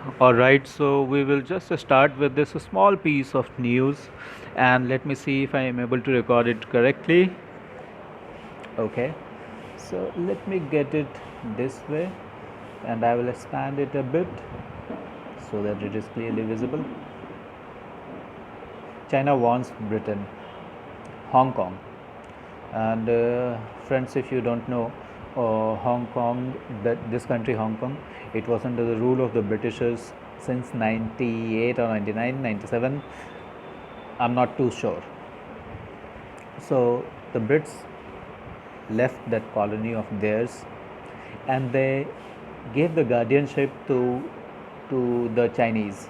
Alright, so we will just start with this small piece of news and let me see if I am able to record it correctly. Okay, so let me get it this way and I will expand it a bit so that it is clearly visible. China warns Britain, Hong Kong. And friends, if you don't know, Hong Kong, this country, Hong Kong, it was under the rule of the Britishers since 98 or 99, 97. I'm not too sure. So the Brits left that colony of theirs and they gave the guardianship to the Chinese.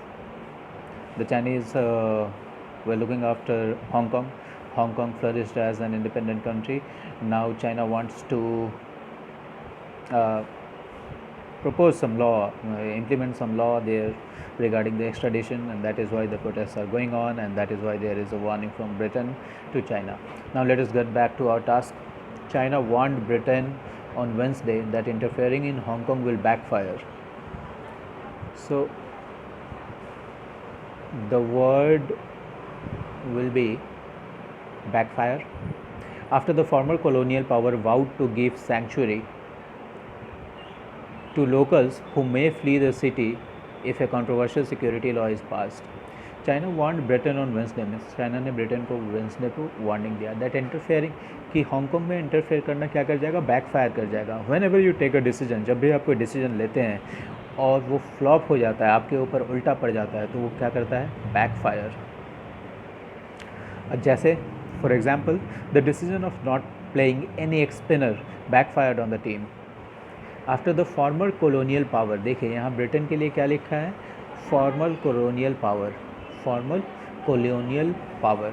The Chinese were looking after Hong Kong. Hong Kong flourished as an independent country. Now China wants to uh, propose some law, implement some law there regarding the extradition, and that is why the protests are going on, and that is why there is a warning from Britain to China. Now let us get back to our task. China warned Britain on Wednesday that interfering in Hong Kong will backfire. So the word will be backfire. After the former colonial power vowed to give sanctuary to locals who may flee the city if a controversial security law is passed. China warned Britain on Wednesday में China ने Britain को Wednesday को warning दिया that interfering कि Hong Kong में interfere करना क्या कर जाएगा, बैकफायर कर जाएगा. Whenever you take a decision, जब भी आप कोई डिसीजन लेते हैं और वो फ्लॉप हो जाता है, आपके ऊपर उल्टा पड़ जाता है, तो वो क्या करता है, बैकफायर. जैसे for example the decision of not playing any x spinner backfired on the team after the former colonial power. देखिए यहाँ ब्रिटेन के लिए क्या लिखा है, formal colonial power. Formal colonial power,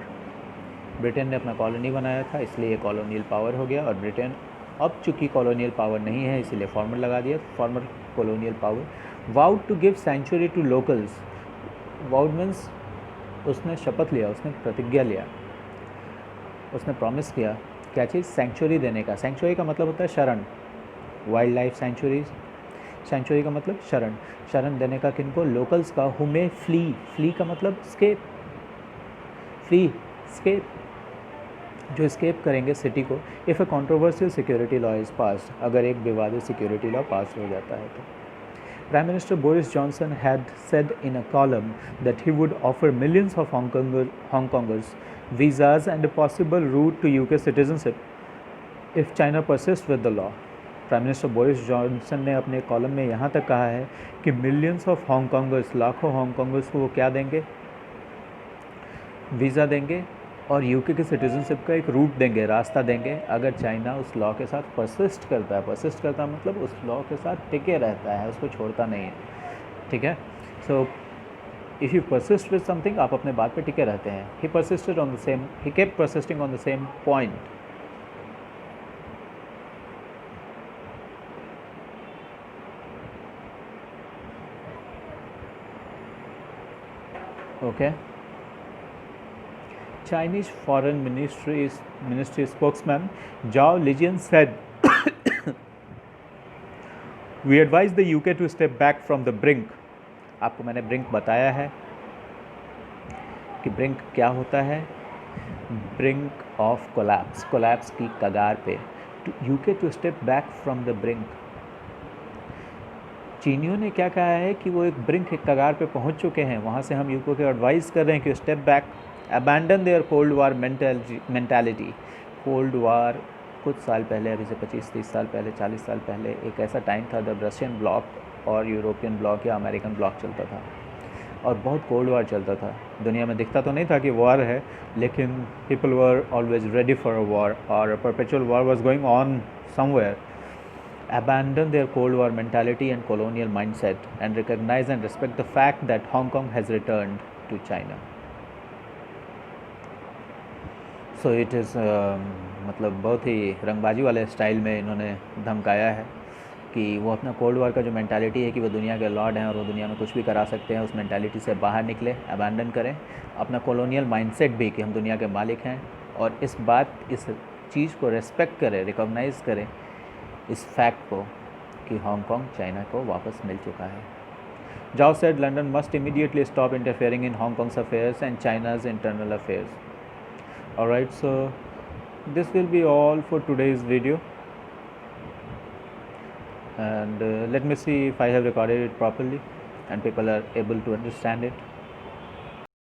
Britain ने अपना कॉलोनी बनाया था इसलिए ये कॉलोनियल पावर हो गया, और ब्रिटेन अब चूँकि कॉलोनियल पावर नहीं है इसीलिए फॉर्मल लगा दिया, formal colonial power. Vowed to give century to locals. Vowed means उसने शपथ लिया, उसने प्रतिज्ञा लिया, उसने प्रॉमिस किया क्या चीज़, सेंचुरी देने का. सेंचुरी का मतलब होता है शरण, वाइल्ड लाइफ सेंचुरीज. सेंचुरी का मतलब शरण, शरण देने का किनको, लोकल्स का. हु मे फ्ली, फ्ली का मतलब स्केप, फ्ली स्केप, जो स्केप करेंगे सिटी को. If a controversial security law is pass, अगर एक विवादित सिक्योरिटी लॉ पास हो जाता है तो. Prime Minister Boris Johnson had said in a column that he would offer millions of Hong Kongers visas and a possible route to UK citizenship if China persists with the law. Prime minister Boris Johnson ने अपने column में यहाँ तक कहा है कि millions of हांगकॉन्गर्स, लाखों हांगकॉन्गर्स को वो क्या देंगे, वीज़ा देंगे और यूके की सिटीजनशिप का एक रूट देंगे, रास्ता देंगे, अगर चाइना उस लॉ के साथ परसिस्ट करता है. परसिस्ट करता है मतलब उस लॉ के साथ टिके रहता है, उसको छोड़ता नहीं है. ठीक है. So if you persist with something, आप अपने बात पे टिके रहते हैं. He persisted on the same, he kept persisting on the same point. Okay. Chinese Foreign Ministry spokesman Zhao Lijian said, "We advise the UK to step back from the brink." आपको मैंने brink बताया है कि brink क्या होता है, brink of collapse, collapse की कगार पे. UK to step back from the brink. चीनियों ने क्या कहा है कि वो एक ब्रिंक, एक कगार पे पहुंच चुके हैं, वहाँ से हम यूके को एडवाइस कर रहे हैं कि step back, abandon their cold war mentality. Cold war कुछ साल पहले, अभी से 25-30 साल पहले, 40 साल पहले एक ऐसा टाइम था जब रशियन ब्लॉक और यूरोपियन ब्लॉक या अमेरिकन ब्लॉक चलता था और बहुत कोल्ड वार चलता था. दुनिया में दिखता तो नहीं था कि वॉर है, लेकिन people were always ready for a war और perpetual war was going on somewhere. Abandon their Cold War mentality and colonial mindset and recognize and respect the fact that Hong Kong has returned to China. So it is मतलब बहुत ही रंगबाजी वाले style में इन्होंने धमकाया है कि वो अपना कोल्ड वार का जो मेंटालिटी है कि वो दुनिया के लॉर्ड हैं और वो दुनिया में कुछ भी करा सकते हैं, उस मेंटालिटी से बाहर निकले, अबैंडन करें अपना कॉलोनियल माइंडसेट भी कि हम दुनिया के मालिक हैं, और इस चीज़ को रेस्पेक्ट करें, रिकॉग्नाइज़ करें इस फैक्ट को कि हांगकांग चाइना को वापस मिल चुका है. Zhao said London must immediately stop interfering in Hong Kong's affairs and China's internal affairs. Alright, so this will be all for today's video, and let me see if I have recorded it properly and people are able to understand it.